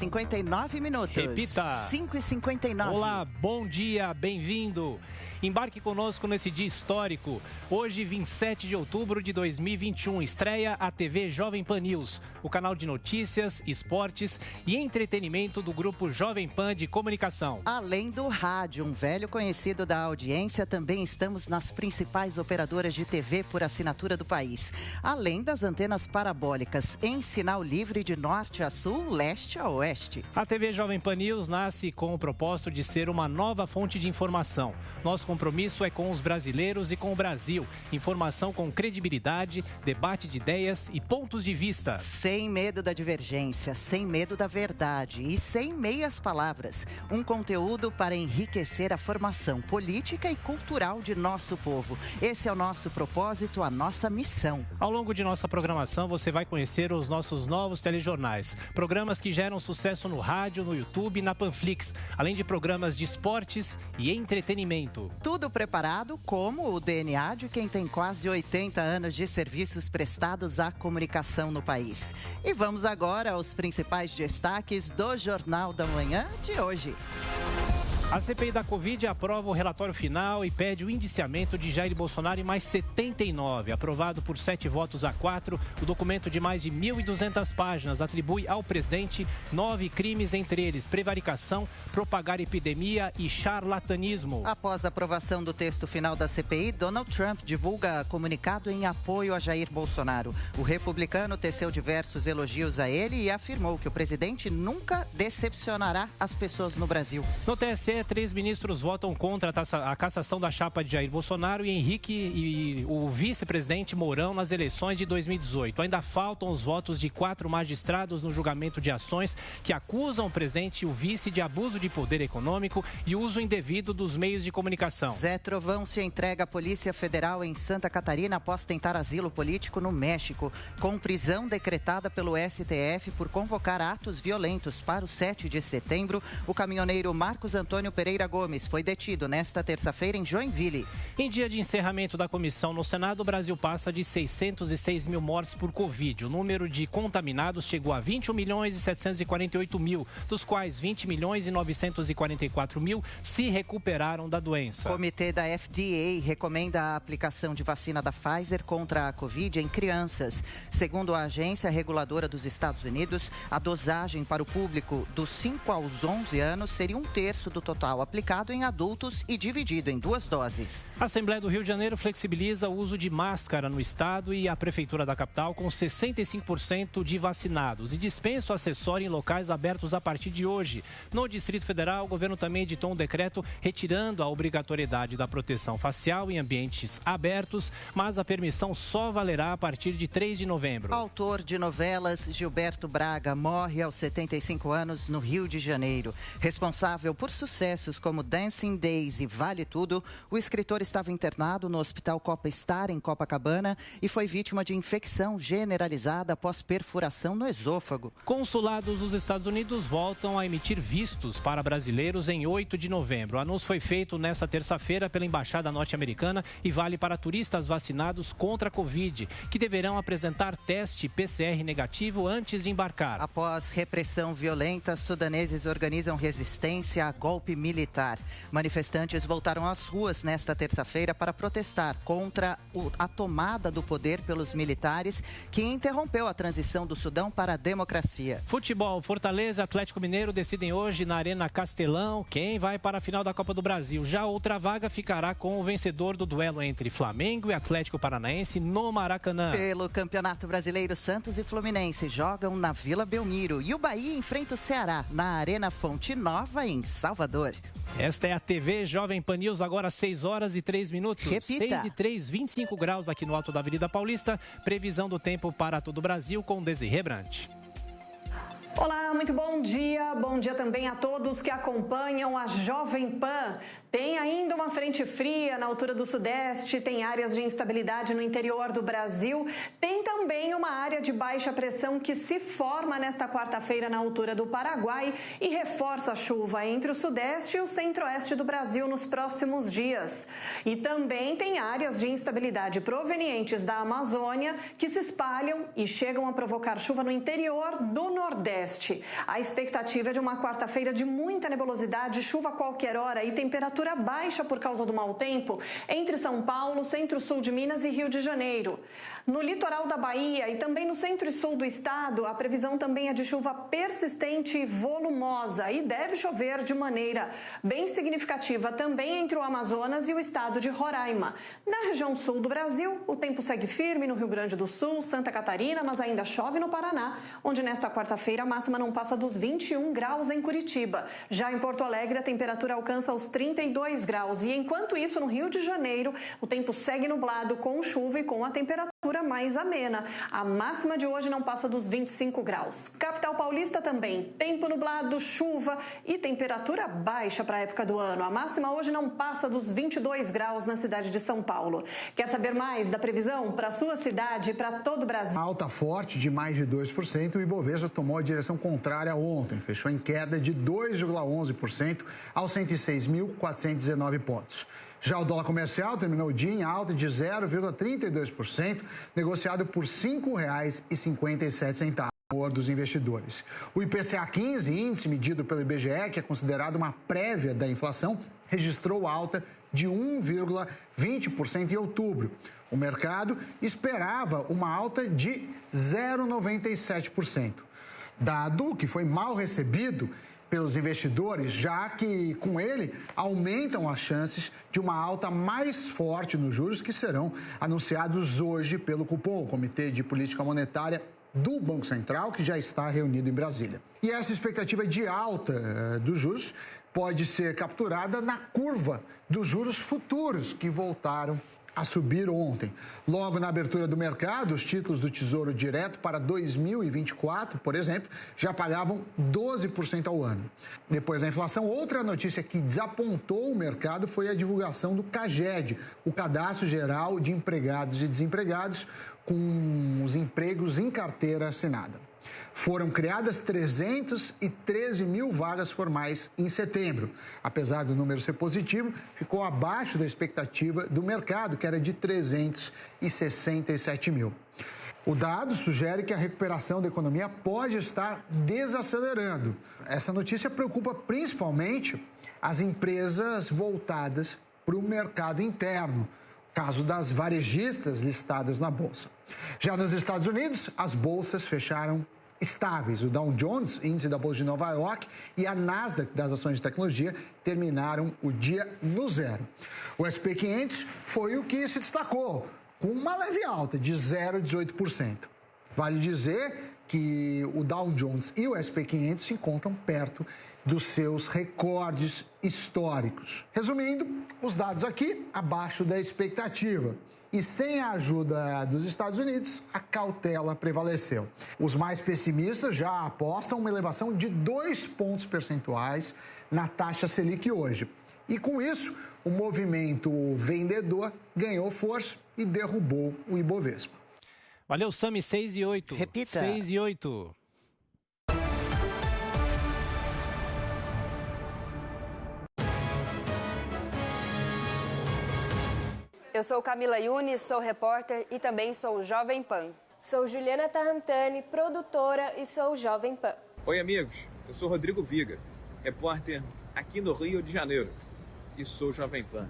5h59. Repita. 5h59. Olá, bom dia, bem-vindo. Embarque conosco nesse dia histórico. Hoje, 27 de outubro de 2021, estreia a TV Jovem Pan News, o canal de notícias, esportes e entretenimento do grupo Jovem Pan de Comunicação. Além do rádio, um velho conhecido da audiência, também estamos nas principais operadoras de TV por assinatura do país. Além das antenas parabólicas em sinal livre de norte a sul, leste a oeste. A TV Jovem Pan News nasce com o propósito de ser uma nova fonte de informação. Nosso compromisso é com os brasileiros e com o Brasil. Informação com credibilidade, debate de ideias e pontos de vista. Sem medo da divergência, sem medo da verdade e sem meias palavras. Um conteúdo para enriquecer a formação política e cultural de nosso povo. Esse é o nosso propósito, a nossa missão. Ao longo de nossa programação, você vai conhecer os nossos novos telejornais. Programas que geram sucesso no rádio, no YouTube e na Panflix. Além de programas de esportes e entretenimento. Tudo preparado como o DNA de quem tem quase 80 anos de serviços prestados à comunicação no país. E vamos agora aos principais destaques do Jornal da Manhã de hoje. A CPI da Covid aprova o relatório final e pede o indiciamento de Jair Bolsonaro em mais 79. Aprovado por 7 votos a 4, o documento de mais de 1.200 páginas atribui ao presidente 9 crimes, entre eles prevaricação, propagar epidemia e charlatanismo. Após a aprovação do texto final da CPI, Donald Trump divulga comunicado em apoio a Jair Bolsonaro. O republicano teceu diversos elogios a ele e afirmou que o presidente nunca decepcionará as pessoas no Brasil. No TSE, 3 ministros votam contra a cassação da chapa de Jair Bolsonaro e Henrique e o vice-presidente Mourão nas eleições de 2018. Ainda faltam os votos de 4 magistrados no julgamento de ações que acusam o presidente e o vice de abuso de poder econômico e uso indevido dos meios de comunicação. Zé Trovão se entrega à Polícia Federal em Santa Catarina após tentar asilo político no México, com prisão decretada pelo STF por convocar atos violentos para o 7 de setembro. O caminhoneiro Marcos Antônio Pereira Gomes foi detido nesta terça-feira em Joinville. Em dia de encerramento da comissão no Senado, o Brasil passa de 606 mil mortes por Covid. O número de contaminados chegou a 21 milhões e 748 mil, dos quais 20 milhões e 944 mil se recuperaram da doença. O comitê da FDA recomenda a aplicação de vacina da Pfizer contra a Covid em crianças. Segundo a agência reguladora dos Estados Unidos, a dosagem para o público dos 5 aos 11 anos seria 1/3 do total aplicado em adultos e dividido em 2 doses. A Assembleia do Rio de Janeiro flexibiliza o uso de máscara no estado e a Prefeitura da capital com 65% de vacinados e dispensa o acessório em locais abertos a partir de hoje. No Distrito Federal, o governo também editou um decreto retirando a obrigatoriedade da proteção facial em ambientes abertos, mas a permissão só valerá a partir de 3 de novembro. Autor de novelas, Gilberto Braga morre aos 75 anos no Rio de Janeiro. Responsável por sucessos como Dancing Days e Vale Tudo, o escritor estava internado no Hospital Copa Star, em Copacabana, e foi vítima de infecção generalizada após perfuração no esôfago. Consulados dos Estados Unidos voltam a emitir vistos para brasileiros em 8 de novembro. O anúncio foi feito nesta terça-feira pela Embaixada Norte-Americana e vale para turistas vacinados contra a Covid, que deverão apresentar teste PCR negativo antes de embarcar. Após repressão violenta, sudaneses organizam resistência a golpe militar. Manifestantes voltaram às ruas nesta terça-feira para protestar contra a tomada do poder pelos militares, que interrompeu a transição do Sudão para a democracia. Futebol, Fortaleza e Atlético Mineiro decidem hoje na Arena Castelão quem vai para a final da Copa do Brasil. Já outra vaga ficará com o vencedor do duelo entre Flamengo e Atlético Paranaense no Maracanã. Pelo Campeonato Brasileiro, Santos e Fluminense jogam na Vila Belmiro e o Bahia enfrenta o Ceará na Arena Fonte Nova, em Salvador. Esta é a TV Jovem Pan News, agora 6h03. Repita. 6h03, 25 graus aqui no alto da Avenida Paulista. Previsão do tempo para todo o Brasil com Desirê Brant. Olá, muito bom dia. Bom dia também a todos que acompanham a Jovem Pan. Tem ainda uma frente fria na altura do Sudeste, tem áreas de instabilidade no interior do Brasil, tem também uma área de baixa pressão que se forma nesta quarta-feira na altura do Paraguai e reforça a chuva entre o Sudeste e o Centro-Oeste do Brasil nos próximos dias. E também tem áreas de instabilidade provenientes da Amazônia que se espalham e chegam a provocar chuva no interior do Nordeste. A expectativa é de uma quarta-feira de muita nebulosidade, chuva a qualquer hora e temperatura baixa por causa do mau tempo entre São Paulo, centro-sul de Minas e Rio de Janeiro. No litoral da Bahia e também no centro e sul do estado, a previsão também é de chuva persistente e volumosa e deve chover de maneira bem significativa também entre o Amazonas e o estado de Roraima. Na região sul do Brasil, o tempo segue firme no Rio Grande do Sul, Santa Catarina, mas ainda chove no Paraná, onde nesta quarta-feira a máxima não passa dos 21 graus em Curitiba. Já em Porto Alegre, a temperatura alcança os 32 graus. E enquanto isso, no Rio de Janeiro, o tempo segue nublado com chuva e com a temperatura mais amena. A máxima de hoje não passa dos 25 graus. Capital Paulista também, tempo nublado, chuva e temperatura baixa para a época do ano. A máxima hoje não passa dos 22 graus na cidade de São Paulo. Quer saber mais da previsão para a sua cidade e para todo o Brasil? Alta forte de mais de 2%, o Ibovespa tomou a direção contrária ontem. Fechou em queda de 2,11% aos 106.419 pontos. Já o dólar comercial terminou o dia em alta de 0,32%, negociado por R$ 5,57 dos investidores. O IPCA 15, índice medido pelo IBGE, que é considerado uma prévia da inflação, registrou alta de 1,20% em outubro. O mercado esperava uma alta de 0,97%. Dado que foi mal recebido pelos investidores, já que com ele aumentam as chances de uma alta mais forte nos juros que serão anunciados hoje pelo Copom, o Comitê de Política Monetária do Banco Central, que já está reunido em Brasília. E essa expectativa de alta dos juros pode ser capturada na curva dos juros futuros, que voltaram a subir ontem. Logo na abertura do mercado, os títulos do Tesouro Direto para 2024, por exemplo, já pagavam 12% ao ano. Depois da inflação, outra notícia que desapontou o mercado foi a divulgação do CAGED, o Cadastro Geral de Empregados e Desempregados, com os empregos em carteira assinada. Foram criadas 313 mil vagas formais em setembro. Apesar do número ser positivo, ficou abaixo da expectativa do mercado, que era de 367 mil. O dado sugere que a recuperação da economia pode estar desacelerando. Essa notícia preocupa principalmente as empresas voltadas para o mercado interno, caso das varejistas listadas na Bolsa. Já nos Estados Unidos, as bolsas fecharam estáveis. O Dow Jones, índice da Bolsa de Nova York, e a Nasdaq, das ações de tecnologia, terminaram o dia no zero. O S&P 500 foi o que se destacou, com uma leve alta de 0,18%. Vale dizer que o Dow Jones e o S&P 500 se encontram perto dos seus recordes históricos. Resumindo, os dados aqui abaixo da expectativa. E sem a ajuda dos Estados Unidos, a cautela prevaleceu. Os mais pessimistas já apostam uma elevação de 2 pontos percentuais na taxa Selic hoje. E com isso, o movimento vendedor ganhou força e derrubou o Ibovespa. Valeu, Sami, 6 e 8. Repita. 6 e 8. Eu sou Camila Yunes, sou repórter e também sou Jovem Pan. Sou Juliana Tarrantani, produtora e sou Jovem Pan. Oi, amigos. Eu sou Rodrigo Viga, repórter aqui no Rio de Janeiro e sou Jovem Pan.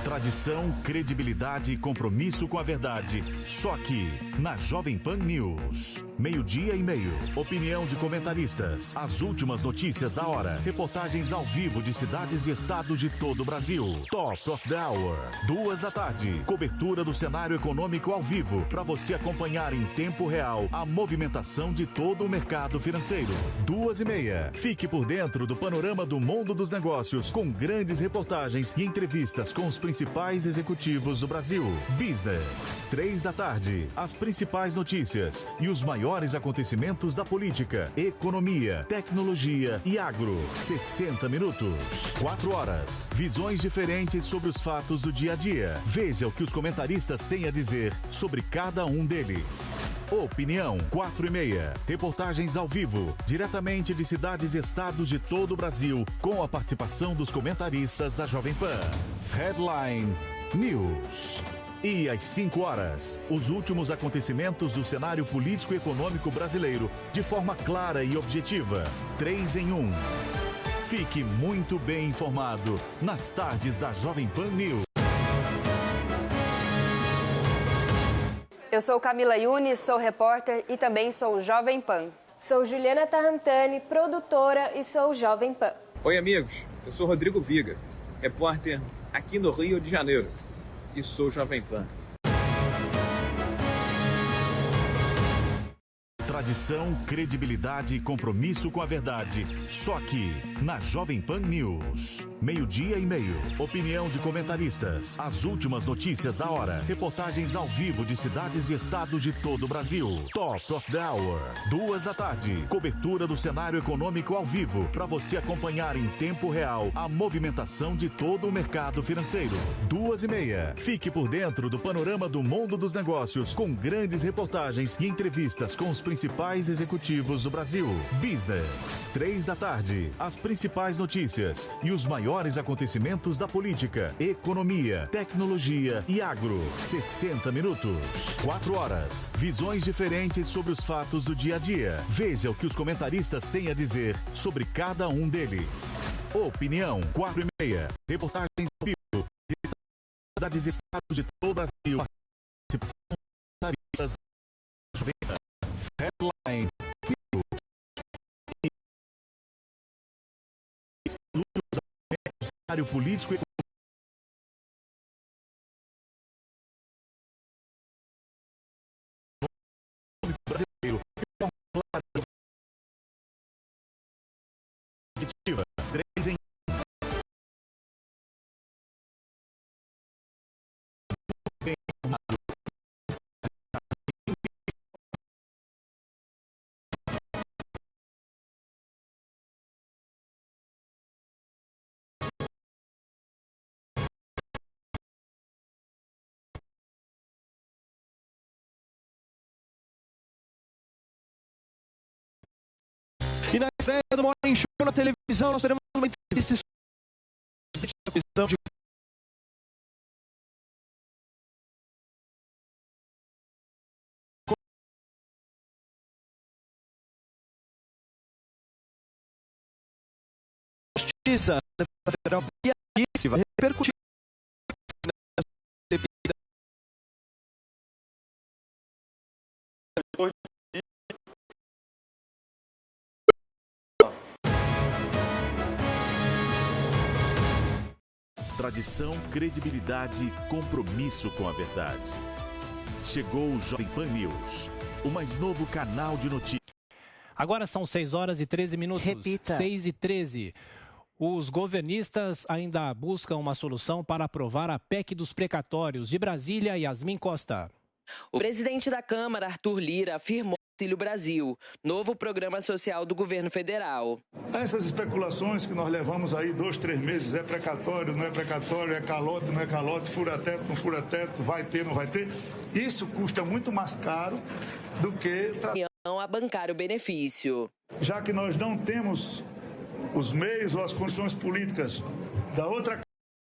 Tradição, credibilidade e compromisso com a verdade. Só aqui, na Jovem Pan News. 12:30. Opinião de comentaristas. As últimas notícias da hora. Reportagens ao vivo de cidades e estados de todo o Brasil. Top of the Hour. 14:00. Cobertura do cenário econômico ao vivo. Para você acompanhar em tempo real a movimentação de todo o mercado financeiro. 14:30. Fique por dentro do panorama do mundo dos negócios com grandes reportagens e entrevistas com os principais executivos do Brasil. Business. 15:00. As principais notícias e os maiores maiores acontecimentos da política, economia, tecnologia e agro. 60 minutos. 4 horas. Visões diferentes sobre os fatos do dia a dia. Veja o que os comentaristas têm a dizer sobre cada um deles. Opinião 4h30. Reportagens ao vivo, diretamente de cidades e estados de todo o Brasil, com a participação dos comentaristas da Jovem Pan. Headline News. E às 5 horas, os últimos acontecimentos do cenário político e econômico brasileiro, de forma clara e objetiva. 3 em 1. Fique muito bem informado nas tardes da Jovem Pan News. Eu sou Camila Yunes, sou repórter e também sou Jovem Pan. Sou Juliana Tarrantani, produtora e sou Jovem Pan. Oi, amigos. Eu sou Rodrigo Viga, repórter aqui no Rio de Janeiro. E sou Jovem Pan. Tradição, credibilidade e compromisso com a verdade. Só aqui, na Jovem Pan News. 12:30. Opinião de comentaristas. As últimas notícias da hora. Reportagens ao vivo de cidades e estados de todo o Brasil. Top of the Hour. 2 da tarde. Cobertura do cenário econômico ao vivo. Para você acompanhar em tempo real a movimentação de todo o mercado financeiro. 2:30. Fique por dentro do panorama do mundo dos negócios, com grandes reportagens e entrevistas com os principais executivos do Brasil. Business. 3 da tarde. As principais notícias e os maiores acontecimentos da política, economia, tecnologia e agro. 60 minutos. 4 horas. Visões diferentes sobre os fatos do dia a dia. Veja o que os comentaristas têm a dizer sobre cada um deles. Opinião 4h30. Reportagens ao vivo. Cidades e estados de todo o Brasil. Participação da Headline News. Cenário político e econômico brasileiro. Objetiva 3 em 1. Bem informado. E na estreia do Morning Show na televisão, nós teremos uma entrevista de justiça federal e isso vai repercutir Tradição, credibilidade e compromisso com a verdade. Chegou o Jovem Pan News, o mais novo canal de notícias. Agora são 6 horas e 13 minutos. Repita. 6h13. Os governistas ainda buscam uma solução para aprovar a PEC dos precatórios. De Brasília, Yasmin Costa. O presidente da Câmara, Arthur Lira, afirmou Auxílio Brasil, novo programa social do governo federal. Essas especulações que nós levamos aí 2, 3 meses, é precatório, não é precatório, é calote, não é calote, fura-teto, não fura-teto, vai ter, não vai ter, isso custa muito mais caro do que... A bancar o benefício. Já que nós não temos os meios ou as condições políticas da outra